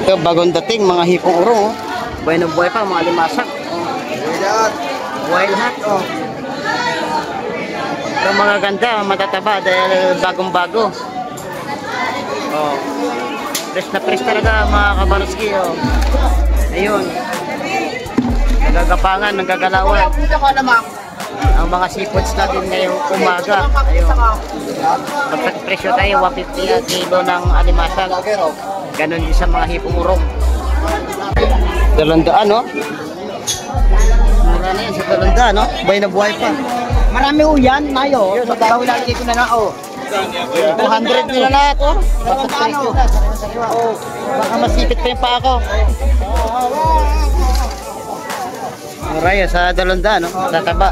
Ito, bagong dating, mga hipong urong, oh. Buhay na buhay pa, mga limasak. Oh. Wild hat, oh. Ito, mga ganda, matataba dahil bagong-bago. Oh. Fresh na fresh talaga, mga kabaruski, oh. Ayun. Nagagapangan, nagagalawan. Ang mga seafoods natin ngayong umaga. Ayun. Magpag-presyo tayo, 150 kilo ng alimasag. Ganon din sa mga hipong urong. 200, no? Mura na yan sa 200, no? Buhay na buhay pa. Marami uyan, mayo. Magkawalagi ko na na, oh. 200 nila lahat, oh. Magpag-presyo na. Oh, baka masipit pa yung pa ako. Mura yan sa 200, no? Tataba.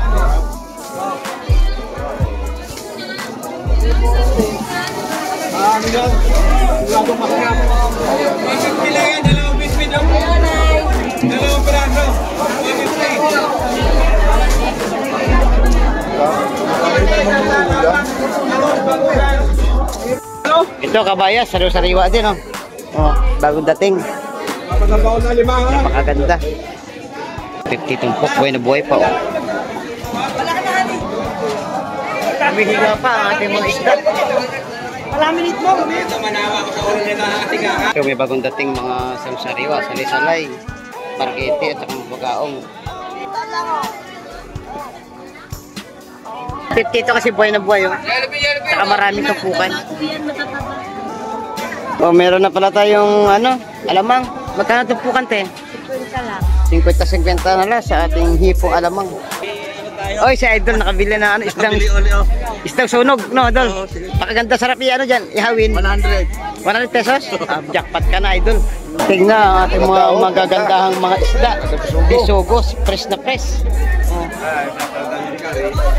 Ito kabayas, sariwa din, oh. Oh, bagong dating. Napakaganda. 50 tumpok, buhay na buhay pa, oh. Humihiga pa ang ating mga isda. Palaminit mo. Ito, may bagong dating mga sariwa, salay-salay, parkete at saka bagaong. 50 ito kasi buhay na buhay, oh. Saka maraming tupukan. Oh, meron na pala tayong ano, alamang. Magkano tupukan, te? 50-50 na lang sa ating hipong alamang. Oy, si Idol nakabili na ano, isdang sunog, no, Idol? Pakaganda, sarap ano dyan, ihawin. 100 pesos? Jackpot ka na, Idol. Tingnan ang ating mga magagandahang mga isda. Bisogos, fresh na fresh. Oh.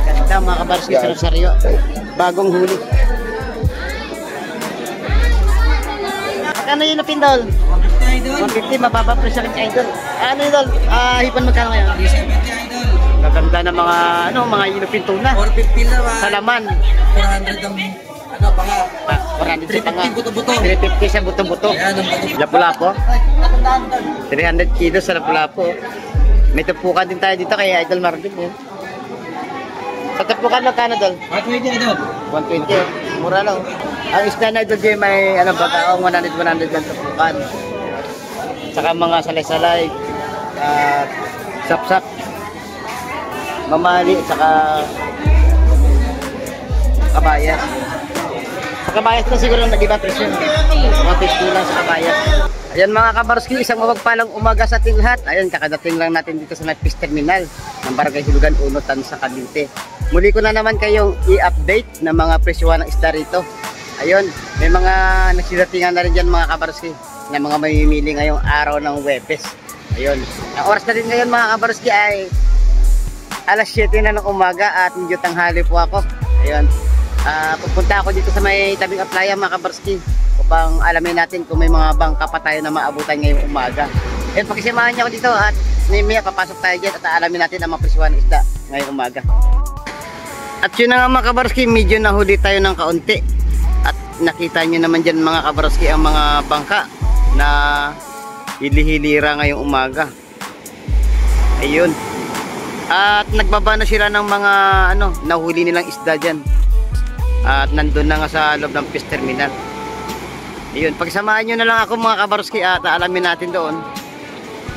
Ganda mga kabarski sa Rosario. Bagong huli. Ano yun na Pindol? 150, mababa presyo kay Idol. Ano yun, Idol? Hipan magkano ngayon? 70 Idol. Gaganda na mga ano, mga inupin tuna. 450 na ba? Salaman. 400 ang ano pa nga? 400 sa tanga. 350 buto-buto. 350 sa buto-buto. Ayan, ang buto-buto. Lapu-lapo. 300 kilos sa lapu-lapo. May tupukan din tayo dito kay Idol Marvin. Eh. Sa tupukan magkano, Idol? 120 Idol. 120. Oh. Mura lang. Ang isda na Idol Jay may ano, bagaong 100 lang tupukan. Saka mga salay-salay. Sap-sap. Mamali, saka kabayas. Sa kabayas na siguro nag-iba presyo. Mga presyo lang sa kabayas. Ayan mga kabarski, isang mapagpalang umaga sa ating lahat. Ayan, kakadating lang natin dito sa Nightfish Terminal ng Barangay Hilugan, Unutan sa Cavite. Muli ko na naman kayong i-update ng mga presyohan ng isda rito. Ayun, may mga nagsidatingan na rin dyan mga kabarski na mga mamimili ngayong araw ng Huwebes. Ayun, ang oras na rin ngayon mga kabarski ay alas 7 na ng umaga at medyo tanghali po ako. Ayun. Pupunta ako dito sa may tabing playa mga kabarski upang alamin natin kung may mga bangka pa tayo na maabutan ngayong umaga. Ayun, pakisamahan niyo ako dito at maya papasok tayo dyan at alamin natin ang mga presyohan ng isda ngayong umaga. At yun na nga mga kabarski, medyo nahuli tayo ng kaunti. At nakita nyo naman dyan mga kabarski ang mga bangka na hili-hilira ngayong umaga. Ayun. At nagbaba na sila ng mga ano, nahuli nilang isda dyan. At nandun na nga sa loob ng fish terminal. Ayun, pagsamahan nyo na lang ako mga kabarski at alamin natin doon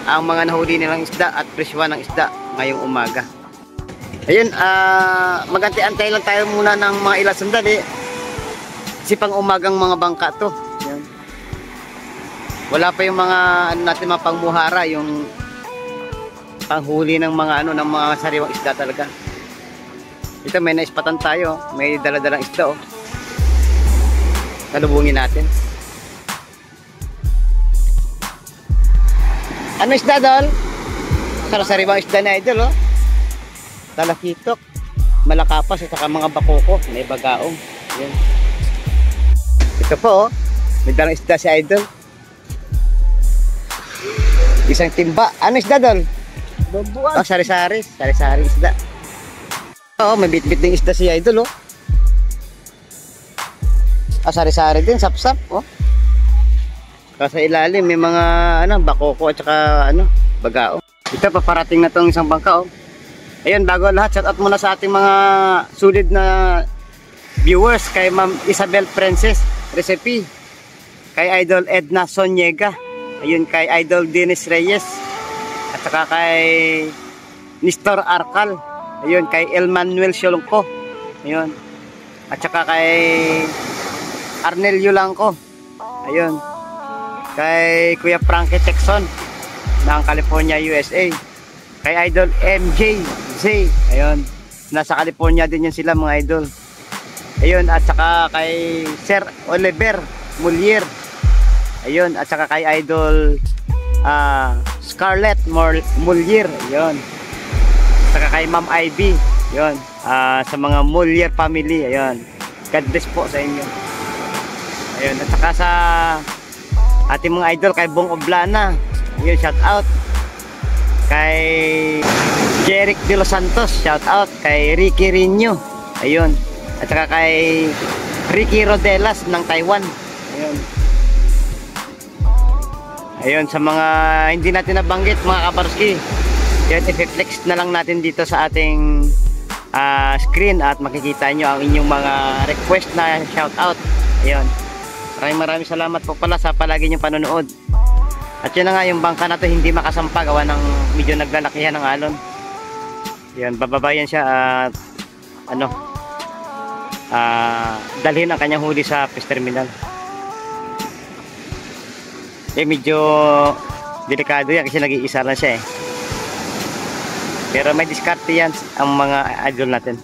ang mga nahuli nilang isda at presyohan ng isda ngayong umaga. Ayun, magantay-antay lang tayo muna ng mga ilang sandali. Kasi pang umagang mga bangka to. Ayun. Wala pa yung mga ano natin, mga pangmuhara, yung panghuli ng mga ano, ng mga sariwang isda talaga. Ito may naispatan tayo, may dala-dalang isda, oh. Salubungin natin. Ano isda, Dol? Sariwang isda na Idol, oh. Talakitok, malakapas at saka mga bakoko, may bagaong. Yan. Ito po, oh. May dalang isda si Idol. Isang timba. Ano isda, Dol? Oh, sari-sari isda. Oo, may bit-bit din isda si Idol, oh. Ah, sari-sari din, sap-sap, oh. Kasi ilalim may mga bakoko at saka bagao. Ito paparating na tong isang bangka oh. Ayun, bago lahat, shout out muna sa ating mga sulit na viewers, kay Ma'am Isabel Princess Recipe, kay Idol Edna Sonyega, ayun, kay Idol Dennis Reyes, at saka kay Nestor Arcal, ayun, kay Elmanuel Siolongko, ayun, at saka kay Arnel Yulangko, ayun, kay Kuya Frankie Texon ng California, USA, kay Idol MJ Z, ayun, nasa California din yan sila mga idol. Ayun, at saka kay Sir Oliver Mulier, ayun, at saka kay Idol Scarlett Mulier, ayun, at saka kay Ma'am Ivy, ayun, sa mga Mulier family, ayun, God bless po sa inyo. Ayun, at saka sa ating mga idol, kay Bong Oblana, ayun, shout out. Kay Jeric De Los Santos, shout out. Kay Ricky Rino, ayun, at saka kay Ricky Rodelas ng Taiwan, ayun. Ayun, sa mga hindi natin nabanggit mga kabarski, yun, i-flex na lang natin dito sa ating screen at makikita nyo ang inyong mga request na shout out. Ayun, maraming salamat po pala sa palagi nyong panonood. At yun na nga, yung bangka na to hindi makasampa gawa ng medyo naglalakihan ng alon. Yan, bababayan siya at dalhin ang kanyang huli sa fish terminal. Medyo delikado yan kasi nag-iisa lang siya pero may diskarte yan ang mga idol natin.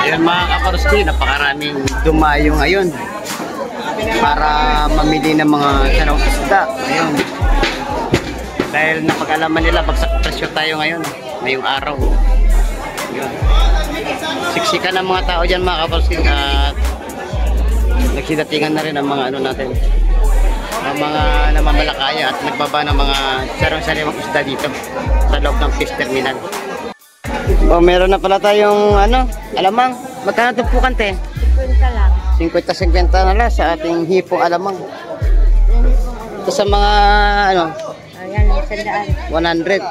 Ayan mga kaparski, napakaraming dumayo ngayon para mamili ng mga sarong isda. Ayun, dahil napag-alaman nila bagsak presyo tayo ngayon, ngayong araw. Ayun, siksikan ng mga tao dyan mga kaparski at nagsidatingan na rin ang mga natin, ang mga namamalakaya at nagbaba ng mga sarong-sariwang isda dito sa loob ng fish terminal. Oh, meron na pala tayong alamang. Magkano tumpukan te? 50 lang. 50-50 na lang sa ating hipong alamang. Ito sa mga Ayan, 100. 100.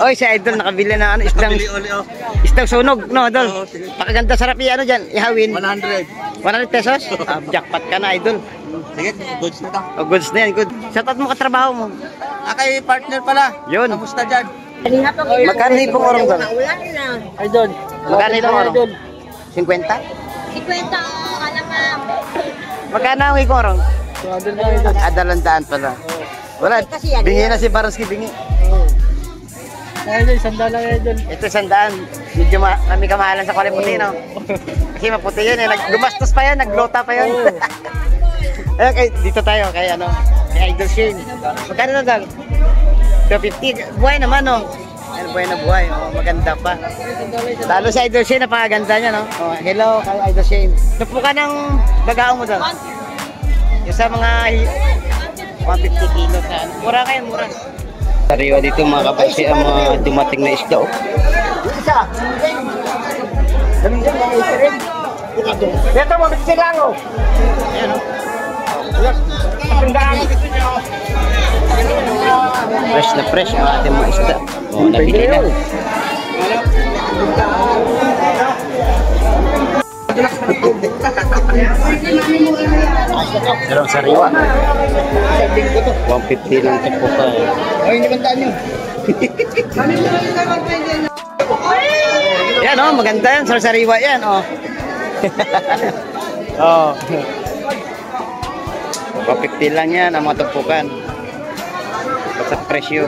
Oy, si Idol nakabili na isdang sunog, no, Idol? Pakaganda sarap diyan, ihawin. 100 pesos? Jackpot ka na, Idol. Sige, goods na to. Oh, goods na yan, good. Shoutout mo katrabaho mo. Kay partner pala. Yun. Kamusta dyan? Magkano hipong orong doon? Ulan na. Idol. Magkano hipong orong? 50? 50 ang alamang. Magkano ang hipong orong? Dalandaan pala. Wala, bingi na si Baraski, bingi. Idol, sandala idol. Ito 100. Medyo kami kamahalan sa kulay puti, no? Kasi maputi yun, gumastos pa yan, naglota pa yun. Dito tayo, kay Idol Shane. Magkano na dal? 250, buhay naman, no? Ayan, buhay na buhay, maganda pa. Lalo sa Idol Shane, napakaganda niya, no? Hello, kay Idol Shane. Nupo ka ng bagaong mo doon. Yung sa mga 150 kilo sa mura kayo, mura. Sariwa dito mga kapatid ang mga dumating na isda. Isa! Ito mo, bitin lang, oh! Ayan, oh. Fresh na fresh ang ating mga isda. Oh, nabili na. Sarang sariwa. 150 lang ito po ka. Ay, hindi bandaan nyo. Yan oh, maganda yan. Sarang sariwa yan oh. Oh. 150 lang yan ang mga tumpukan. Sa presyo.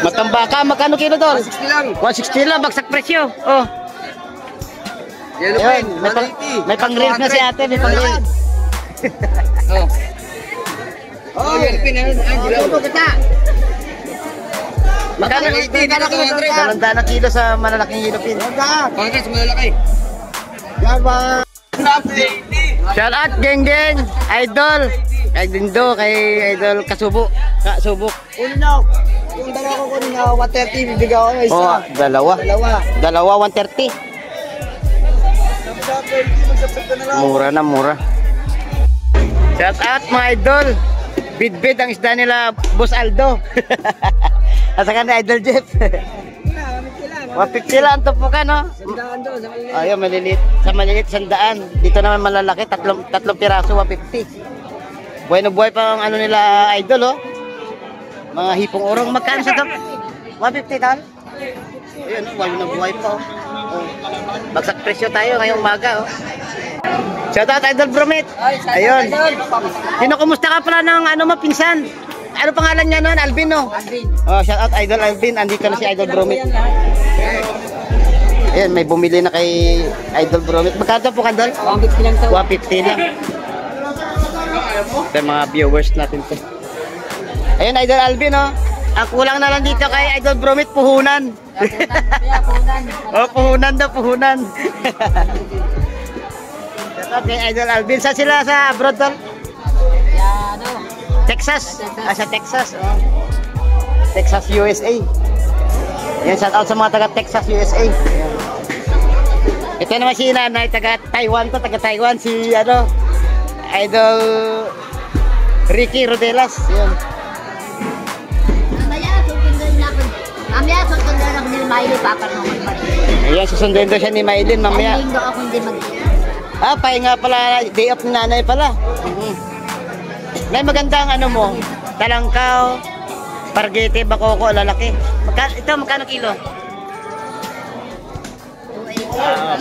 Matambaka, magkano kilo doon? 160 lang. 160 lang, bagsak presyo. Oh. Yun, may pang-reels na si ate, may pang-reels. Oh. Oh, yun pin. Magkano na kilo sa malalaking hilupin? Bakit sa malalaki? Shout out geng geng, idol. Kay Dindo, kay Idol Kasubok. Kasubok. Una, yung dalawa ko kanina, 130, bibigyan ko ng isa. Oh, dalawa. Dalawa, 130. Mura na, mura. Shout out mga idol. Bid-bid ang isda nila, Boss Aldo. At saka ni Idol Jeff. 150 lang ito po ka, no? Ayun, maliliit. Sa maliliit, 100. Dito naman malalaki, tatlong piraso, 150. Buhay na buhay pa ang ano nila, idol, oh. Mga hipong orong. Magkano sa ito? 150 tal? Ayun, oh, buhay na buhay pa, oh. Bagsak presyo tayo ngayong umaga, oh. Shout out, Idol Bromit. Ayun. Kinukumusta ka pala ng ano mo, pinsan? Ano pangalan niya noon? Alvin, no? Alvin. Oh, shout out Idol Alvin. Andito na si Idol Bromit. Ayan, may bumili na kay Idol Bromit. Magkano po, Kandol? 150 lang to. 150 lang. Ito mga viewers natin to. Ayun, Idol Alvin, oh. Ang kulang na lang dito kay Idol Bromit, puhunan. Oh, puhunan daw, puhunan. Shout out kay Idol Alvin. Saan sila sa abroad, tol? Texas. Ah, sa Texas. Oh. Texas, USA. Yan, shout out sa mga taga Texas, USA. Yan. Ito naman si nanay, taga Taiwan to, taga Taiwan. Si, ano, Idol Ricky Rodelas. Yan. Mamaya, susundan ako ni Miley, papanungan pa rin. Ayan, susunduin daw siya ni Maylin mamaya. Ang linggo ako hindi Ah, pahinga pala, day off ni nanay pala. Nay, maganda ang ano mo, talangkaw, pargete, bakoko, lalaki. Ito, magkano kilo?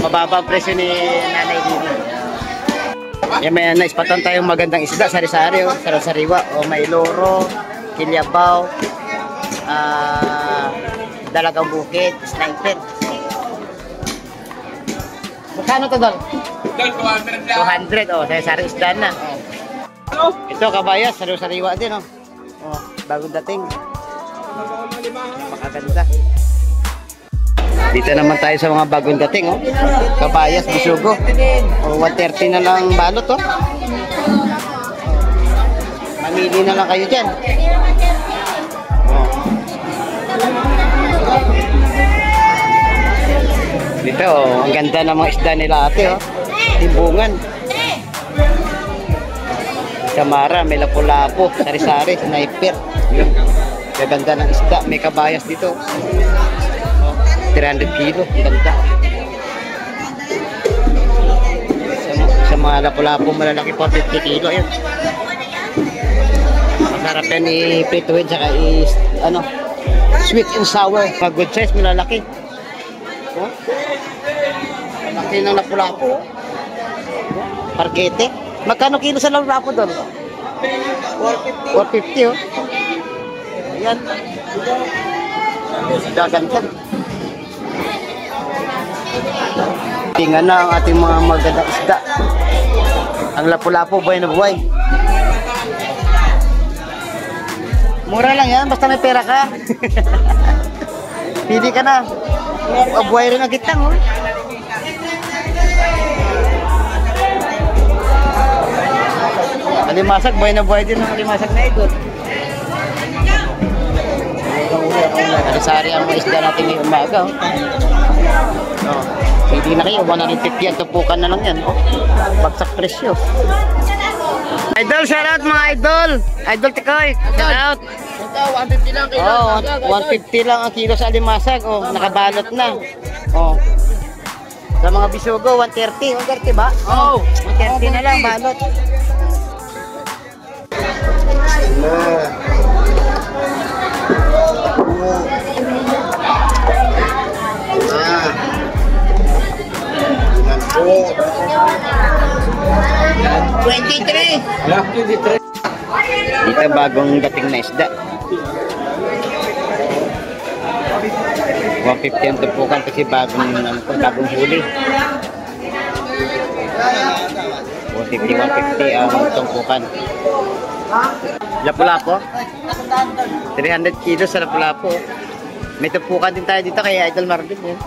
Mababa ang presyo ni nanay dito. Yan, may naispatan tayong magandang isda, sari-sari, oh, sari-sariwa, o may loro, kilyabaw, dalagang bukit, sniper. Magkano to, Dol? 200, oh, sari-sari isda na. Ito, kabayas, sariwa din, oh. Oh, bagong dating. Makaganda. Dito naman tayo sa mga bagong dating, oh. Kabayas, bisugo. Oh, 130 na lang balot, oh. Mamili na lang kayo dyan. Oh. Dito, oh, ang ganda ng mga isda nila ate, oh. Timbungan. Kamara, may lapu-lapo, sari-sari, sniper. Yun. Gaganda ng isda, may kabayas dito. 300 kilo, ang ganda. Sa mga lapu-lapo malalaki po, 50 kilo. Yan. Masarap yan i-prituin, saka ano, sweet and sour. Mga good size, malalaki. Oh. Malaki ng lapu-lapo. Pargete. Magkano kilo sa lapu-lapo doon? 450, oh. Ayan. Gaganda. Tingnan na ang ating mga magandang isda. Ang lapu-lapo, buhay na buhay. Mura lang yan, basta may pera ka. Pili ka na. Buhay rin ang gitang, oh. Alimasag, buhay na buhay din ang alimasag na ikot. Sari-sari ang mga isda natin ngayong umaga, oh. Oh, hindi na kayo, 150 ang tupukan na lang yan, oh. Bagsak presyo. Idol, shout out mga idol. Idol Tikoy, shout out. Ito, 150 lang kilo. Oh, 150 lang ang kilo sa alimasag, oh. Nakabalot na. Oh. Sa mga bisugo, 130. 130 ba? Oh, 130 na lang, balot. Dito bagong dating na isda. 150 ang tupukan kasi bagong huli. 150 ang tumpukan. Lapu-lapo. 300 kilos sa lapu-lapo. May tumpukan din tayo dito kay Idol Marvin. Eh.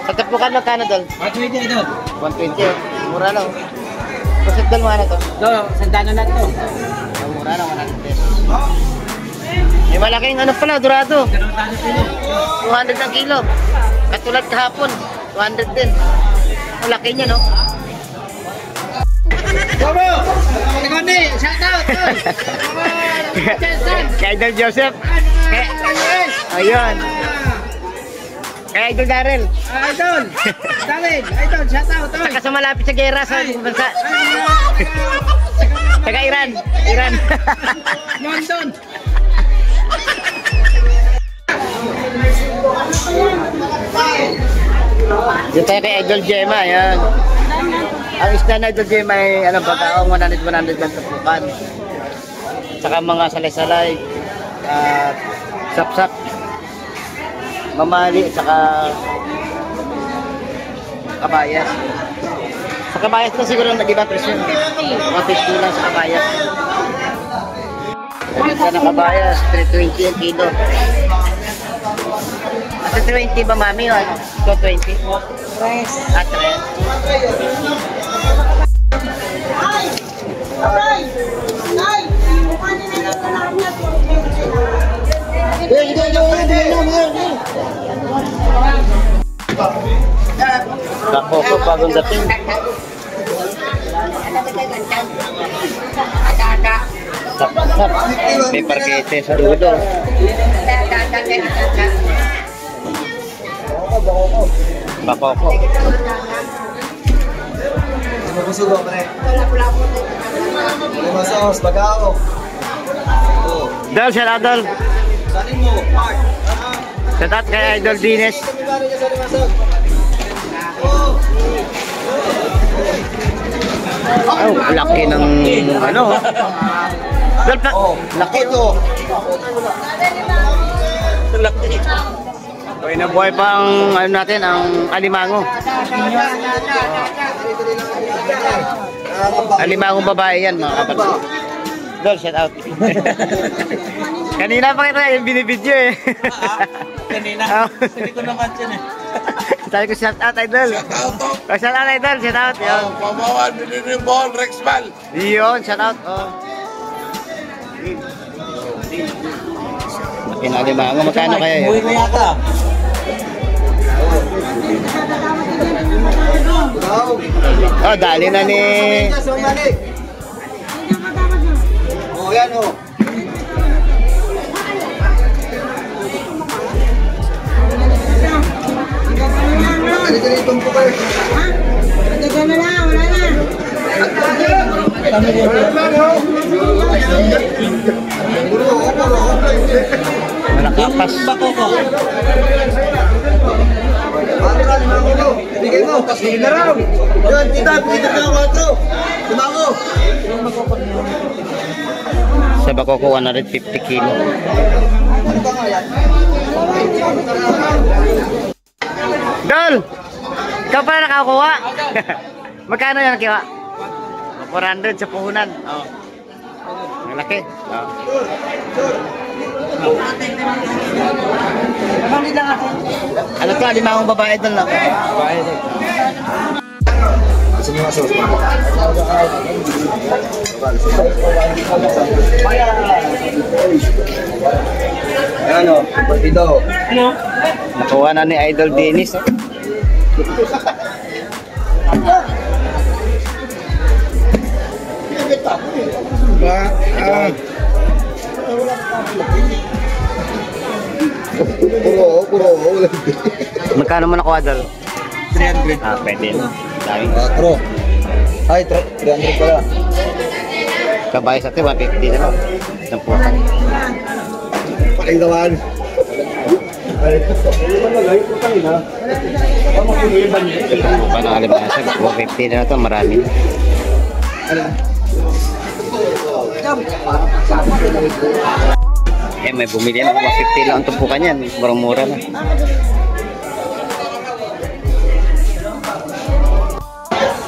Sa tumpukan magkano, Dol? 120 ito. 120. Mura lang. Pusit dal mo na to. Sandaan na lang to. Mura na 100 pesos. May malaking ano pala, dorado. 200 ang kilo. Katulad kahapon, 200 din. Malaki niya, no? Bobo! Tigoni! Shout out! Kay Idol Joseph. Ayun. Kay Idol Darrell. Idol! David! Idol! Shout out! Saka sa malapit sa gera sa bansa. Saka Iran. Iran. London! Dito tayo kay Idol Gemma. Ayan. Ang isda na Idol Gemma ay ano, pagkaong 100 lang tapukan. Saka mga salay-salay. Sap-sap. Mamali. Saka kabayas. Sa kabayas na siguro nag-iba presyo. 150 lang sa kabayas. Ito na kabayas. 320 ang kilo. Sa 20 ba mami o ano? 220? Tres. Ah, tres. Kakoko, bagong dating. Sap-sap. May parkete sa dulo. Bakoko. Mabusugo pre. Lima sauce, bagao. Dal, shout out, Dal. Sanin mo, Mark. Shout out kay Idol Dines. Oh, laki ng ano. Dal, laki to. Laki. Buhay na buhay pa ang ano natin, ang alimango. Alimangong babae yan, mga kapatid. Dol, shout out. Kanina pa kita yung binibidyo eh. Kanina. Hindi ko naman yun eh. Sabi ko shout out, Idol. Shout out, Idol. Shout out. Yun. Pamawan, binili mo, Rexmal. Yun, shout out. Pinalimango, magkano kaya yun? Buhay na yata. Oh, dali na ni... Oh, yan oh. Malakapas. Bakoko. Bigay mo, sige na raw. Yun, tita, pwede na ako ito. Tumango. Sa Bakoko, 150 kilo. Dol! Ikaw pala nakakuha? Magkano yan kiwa? 400 sa puhunan. Oh. Malaki. Oh. Ano to? Limang babae doon lang. Babae doon. Gusto niyo sauce pa? Ano? Ito. Nakuha na ni Idol Dennis. Puro. Magkano mo nakuha Dol? 300. Ah, pwede. Dami. Pro. Ay, 300 pala. Kabay sa atin, 150 na lang. Nampukan. Pakinggawan. Paano alimasag? 150 na ito, marami. Eh, may bumili na 150 lang ang tumpukan yan. Murang-mura na.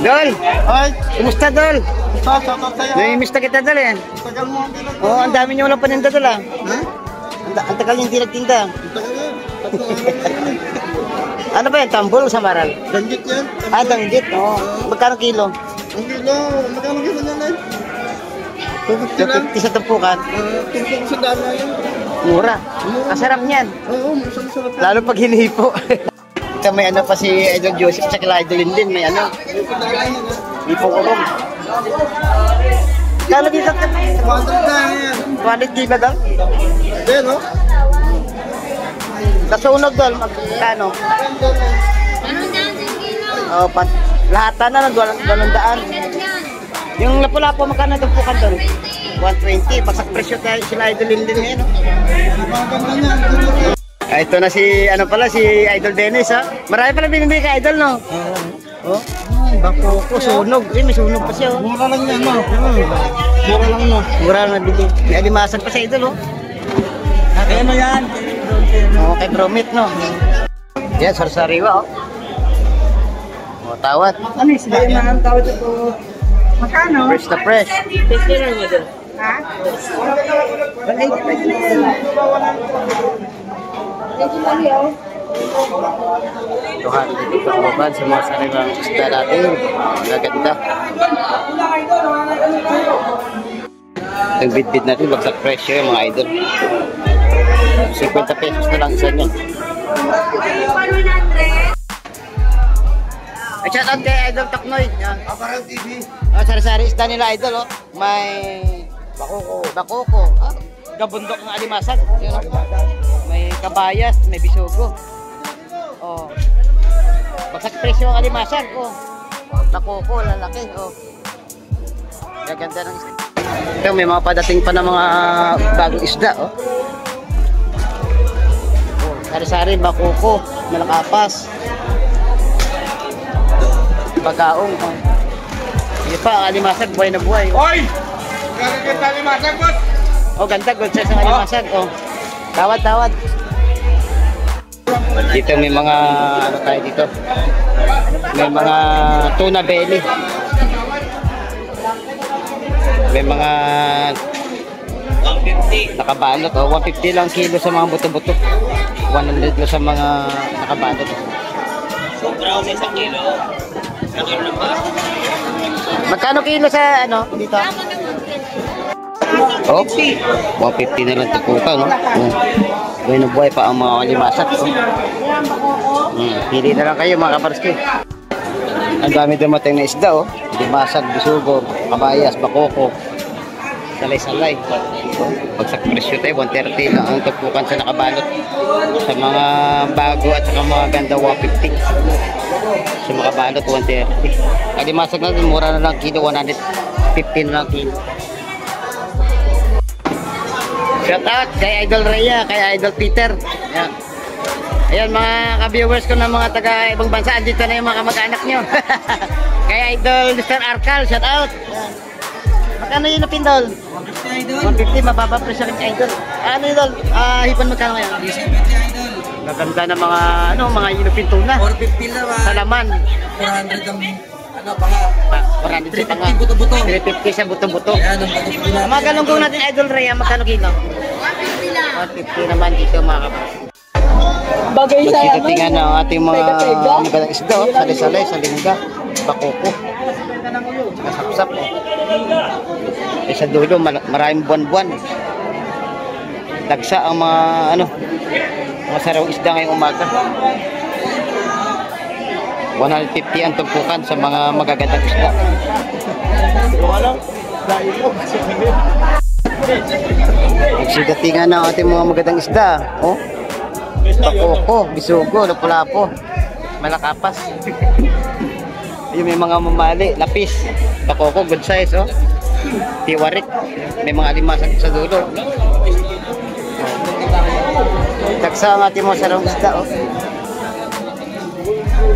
Dol! Ay! Kumusta, Dol? Namimiss na kita, Dol, eh. Oo, ang dami niyo walang paninda, Dol, ah. Ang tagal niyong tinagtinda. Ano ba yan? Tambol o samaral? Danggit yan. Ah, danggit. Oo. Magkano kilo? Hindi na. Magkano kilo na lang? 250 lang. 250 sa tumpukan. Tumpok sa dami yun. Mura. Kasarap niyan. Oo, masarap yan. Lalo pag hinihipo. Ito may ano pa si Idol Joseph sa kila Idol Lindin. May ano. Hipong urong. Kano dito? 100 na yan. Quality ba daw? Hindi, no? Kasunog doon, magkano? Oh, lahat na ng 200. Yung lapu-lapu, magkano tumpukan doon? 120. Bagsak presyo kaya sila Idol Lindin ngayon. No? Ito na si, ano pala, si Idol Dennis, ha? Marami pala binibigay ka, Idol, no? Oh, bako ko, sunog. May sunog pa siya, oh. Mura lang yan, no? Mura lang, no? Mura lang nabili. May alimasan pa siya, Idol, oh. Kaya mo yan. Oo, kay Bromit, no? Yan, sarsariwa, oh. O, tawad. Ano yung sila? Ang tawad ito. Magkano? Fresh na fresh. 50 lang mo doon. Ha? 180 pa yun na yan. Tuhan dito kababan sa mga sariwang isda natin. Naganda. Ang bid-bid natin, bagsak presyo yung mga idol. 50 pesos na lang isa nyo. Ay, shout out kay Idol Taknoy. Yan. Aparel TV. Sari-sari isda nila, Idol, oh. May bakoko. Ah, gabundok ng alimasag. Yun, oh. May kabayas, may bisugo. Oh. Bagsak presyo ang alimasag, oh. Bakoko, lalaki, oh. Gaganda ng isda. Ito, may mga padating pa ng mga bagong isda, oh. Oh, sari-sari, bakoko, malakapas. Pagkaong, oh. Hindi pa, ang alimasag, buhay na buhay. Hoy! Gagaganda ni Masag, boss! Oh, ganda, good size ang alimasag, oh. Tawad. Dito may mga, ano tayo dito? May mga tuna belly. May mga 150 nakabalot, oh. 150 lang kilo sa mga buto-buto. 100 lang sa mga nakabalot. Sobra sa 1 kilo. Magkano kilo sa ano dito? Oh, 150 na lang tukukan, no? Buhay na buhay pa ang mga kalimasat, oh. Pili na lang kayo, mga kaparski. Ang dami dumating na isda, oh. Limasag, bisugo, kabayas, bakoko, salay-salay. Pagsak presyo tayo, 130 lang ang tukukan sa nakabalot. Sa mga bago at sa mga ganda, 150. Sa mga balot, 130. Kalimasag natin, mura na lang kilo, 115 na lang kilo. Shout out kay Idol Rhea, kay Idol Peter. Ayan. Ayan mga ka-viewers ko ng mga taga ibang bansa, andito na yung mga kamag-anak nyo. Kay Idol Mr. Arkal, shout out. Ayan. Magkano yun na pindol? 150, mababa presyo kay Idol. Ano Idol? Hipan magkano ngayon? 70 Idol. Maganda na mga, ano, mga inupin tuna. 450 lang. Salaman. 400 ang ano pa nga. 400 sa tanga. 350 buto-buto. 350 sa buto-buto. Ayan, ang buto-buto natin. Mga galunggong natin Idol Rhea, magkano kilo? 150 lang. 150 naman dito mga kapatid. Bagay sa Magkikatingan na ang ating mga magalang isda, oh. Salay-salay, salingga, bakoko, nasapsap. Oh. Sa dulo, maraming buwan-buwan. Dagsa ang mga, ano, mga sarawang isda ngayong umaga. 150 ang tumpukan sa mga magagandang isda. Magsidatingan na ang ating mga magandang isda, oh. Bakoko, bisugo, lapu-lapo, malakapas. Yung may mga mamali, lapis, bakoko, good size, oh. Tiwarik, may mga alimasag sa dulo. Taksa ang ating mga sarong isda, oh.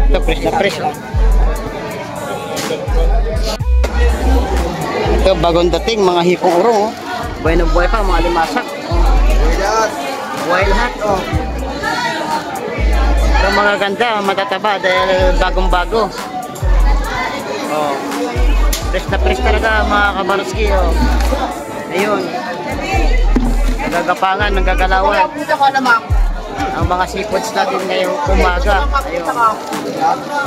Ito, fresh na fresh, oh. Ito, bagong dating, mga hipong urong, oh. Buhay na buhay pa, mga alimasag. Buhay lahat, oh. Ito mga ganda, matataba dahil bagong-bago. Oh. Fresh na fresh talaga mga kabaruski, oh. Ayun. Nagagapangan, nanggagalawan. ang mga seafoods natin ngayong umaga. Ayun.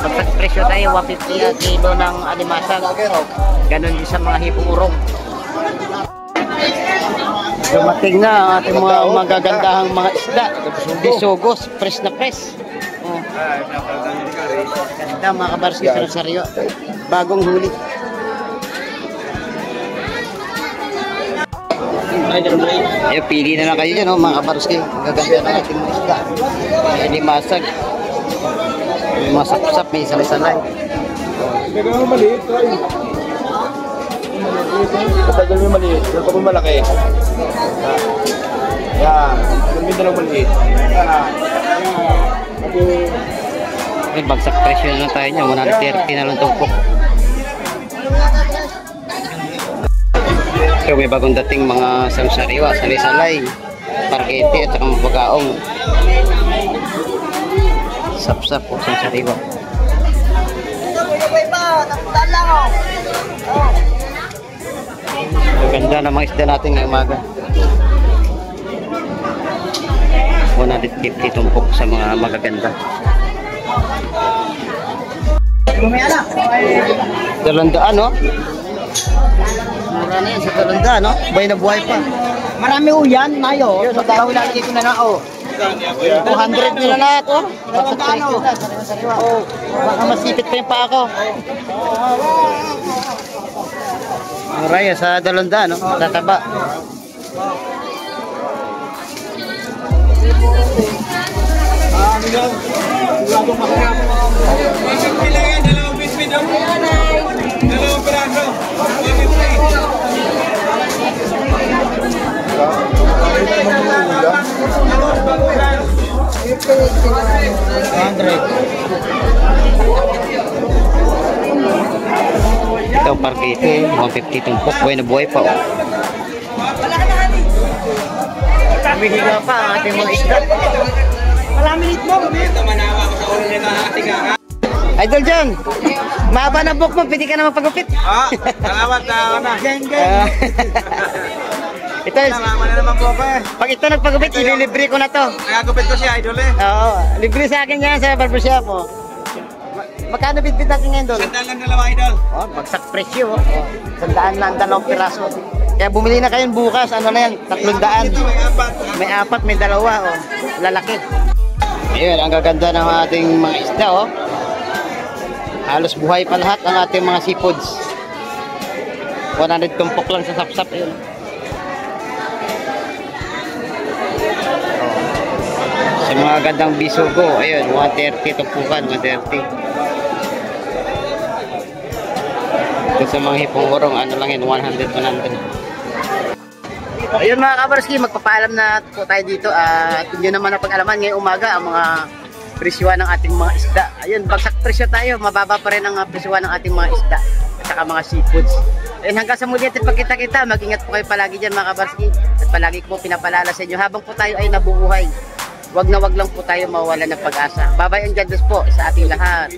Pagpresyo tayo, 150 ang kilo ng alimasag. Ganon din sa mga hipong urong. Dumating na ang ating mga magagandahang mga isda. Bisogos, fresh na fresh. Oh. Ganda mga kabarski sa Rosario. Bagong huli. Ayun, pili na lang kayo dyan, oh, mga kabarski. Gaganda na ating mga isda. May limasag. May mga sapsap, may isang salay. Gagawin mo maliit, try. Katagal mo maliit, yung kapag malaki. Yan, gagawin na lang maliit. Ay, bagsak presyo na lang tayo niya. 130 na lang tumpok. So, may bagong dating mga samsariwa, salay-salay, parkete at saka mapagaong. Sapsap po, samsariwa. Ganda ng mga isda natin ngayong umaga. 150 tumpok sa mga magaganda. Dalandaan, no? Mura na yan sa dalandaan, no? Buhay na buhay pa. Marami ho yan, Mayo. Yun, sa dalaw ilalagay ko na na, oh. 200 nila lahat, oh. Bagsak presyo na, sariwa-sariwa. Oh, baka masipit pa yung pa ako. Mura yan sa dalandaan, no? Tataba. Dalawang biscuit daw. Dalawang piraso. Ito parkete, 150 tumpok, buhay na buhay pa, oh. Humihinga pa ang ating mga isda. Idol John, mahaba na book mo, pwede ka na mapagupit. Salamat na. Ito, Salamat na naman po ako eh. pag ito nagpagupit, ililibre ko na to. Nagagupit ko si Idol eh. Oo, libre sa akin yan sa barbershop, oh. Magkano bitbit natin ngayon, Dol? Sandal lang dalawa Idol. Oh, bagsak presyo, oh. 100 lang, 2 piraso. Kaya bumili na kayo bukas, ano na yan, 300. Ito may apat. May 4, may 2, oh. Lalaki. Ayun, ang gaganda ng ating mga isda, oh. Halos buhay pa lahat ang ating mga seafoods. 100 tumpok lang sa sapsap, ayun. Sa mga gandang bisogo, ayun, 130 tumpukan, 130. Ito sa mga hipong urong, ano lang yun, 100, 100. Ayun mga kabarski, magpapaalam na po tayo dito at yun naman ang pag-alaman ngayong umaga ang mga presyuhan ng ating mga isda. Ayun, bagsak presyo tayo, mababa pa rin ang presyuhan ng ating mga isda at saka mga seafoods. Ayun, hanggang sa muli natin pagkita-kita, mag-ingat po kayo palagi dyan mga kabarski at palagi ko po pinapalala sa inyo habang po tayo ay nabubuhay. Wag na wag lang po tayo mawala ng pag-asa. Bye-bye and God bless po sa ating lahat.